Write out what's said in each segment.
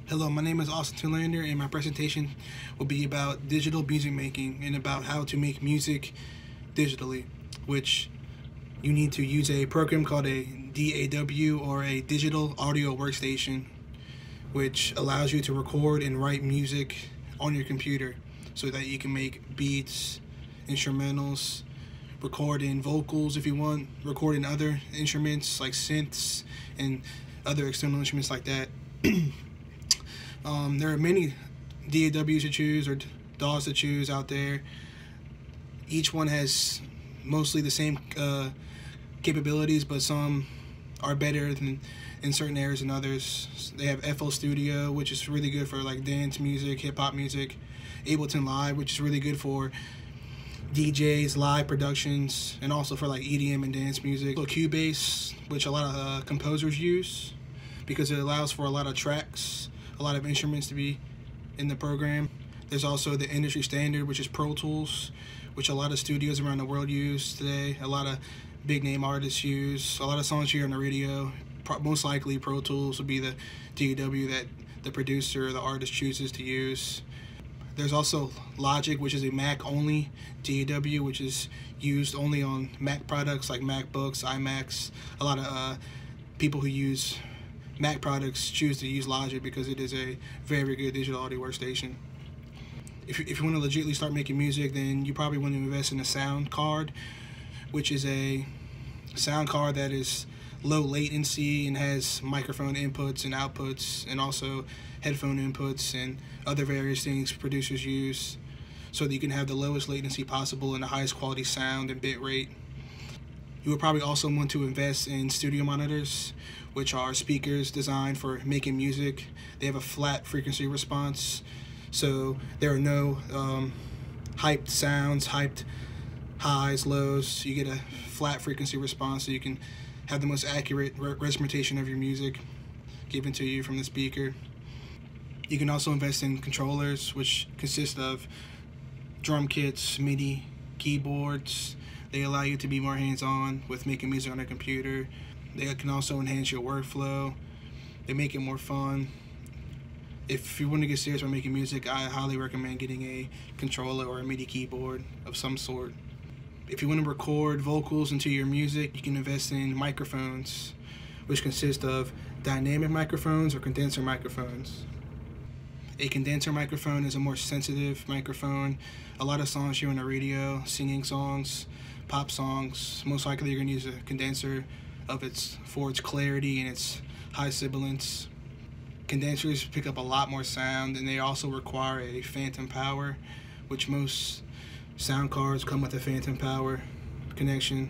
Hello, my name is Austyn Tjulander, and my presentation will be about digital music making and about how to make music digitally, which you need to use a program called a DAW, or a digital audio workstation, which allows you to record and write music on your computer so that you can make beats, instrumentals, record in vocals if you want, record in other instruments like synths and other external instruments like that. There are many DAWs to choose, or DAWs to choose out there. Each one has mostly the same capabilities, but some are better than in certain areas than others. They have FL Studio, which is really good for like dance music, hip-hop music. Ableton Live, which is really good for DJs, live productions, and also for like EDM and dance music. Cubase, which a lot of composers use because it allows for a lot of tracks, a lot of instruments to be in the program. There's also the industry standard, which is Pro Tools, which a lot of studios around the world use today. A lot of big name artists use. A lot of songs you hear on the radio, most likely Pro Tools would be the DAW that the producer or the artist chooses to use. There's also Logic, which is a Mac-only DAW, which is used only on Mac products like MacBooks, iMacs. A lot of people who use Mac products choose to use Logic because it is a very good digital audio workstation. If you want to legitimately start making music, then you probably want to invest in a sound card, which is a sound card that is low latency and has microphone inputs and outputs, and also headphone inputs and other various things producers use, so that you can have the lowest latency possible and the highest quality sound and bit rate. You would probably also want to invest in studio monitors, which are speakers designed for making music. They have a flat frequency response, so there are no hyped sounds, hyped highs, lows. You get a flat frequency response, so you can have the most accurate representation of your music given to you from the speaker. You can also invest in controllers, which consist of drum kits, MIDI, keyboards. They allow you to be more hands-on with making music on a computer. They can also enhance your workflow. They make it more fun. If you want to get serious about making music, I highly recommend getting a controller or a MIDI keyboard of some sort. If you want to record vocals into your music, you can invest in microphones, which consist of dynamic microphones or condenser microphones. A condenser microphone is a more sensitive microphone. A lot of songs you hear on the radio, singing songs, pop songs, most likely you're going to use a condenser for its clarity and its high sibilance. Condensers pick up a lot more sound, and they also require a phantom power, which most sound cards come with a phantom power connection,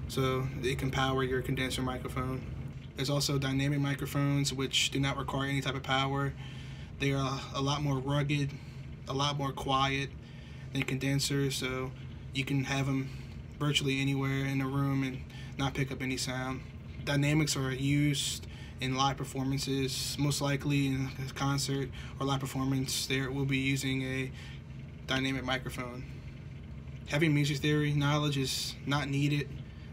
so they can power your condenser microphone. There's also dynamic microphones, which do not require any type of power. They are a lot more rugged, a lot more quiet than condensers, so you can have them virtually anywhere in the room and not pick up any sound. Dynamics are used in live performances. Most likely in a concert or live performance, we'll be using a dynamic microphone. Having music theory knowledge is not needed,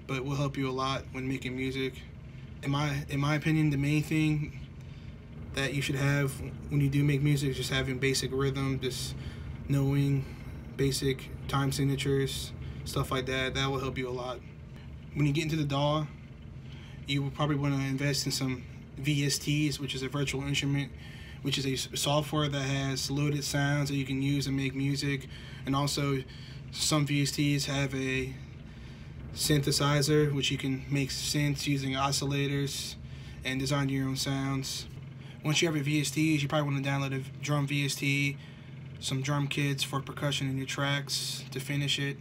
but will help you a lot when making music. In my opinion, the main thing that you should have when you do make music is just having basic rhythm, just knowing basic time signatures, stuff like that. That will help you a lot. When you get into the DAW, you will probably want to invest in some VSTs, which is a virtual instrument, which is a software that has loaded sounds that you can use to make music. And also some VSTs have a synthesizer, which you can make synths using oscillators and design your own sounds. Once you have your VSTs, you probably want to download a drum VST, some drum kits for percussion in your tracks to finish it.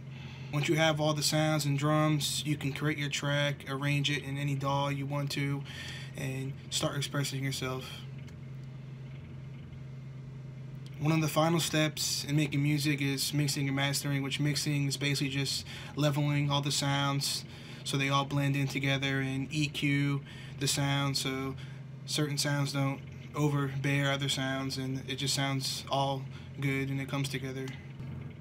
Once you have all the sounds and drums, you can create your track, arrange it in any DAW you want to, and start expressing yourself. One of the final steps in making music is mixing and mastering, which mixing is basically just leveling all the sounds so they all blend in together, and EQ the sound so certain sounds don't overbear other sounds and it just sounds all good and it comes together.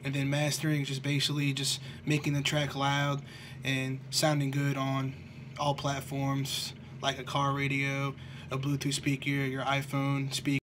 And then mastering is just basically just making the track loud and sounding good on all platforms, like a car radio, a Bluetooth speaker, your iPhone speaker.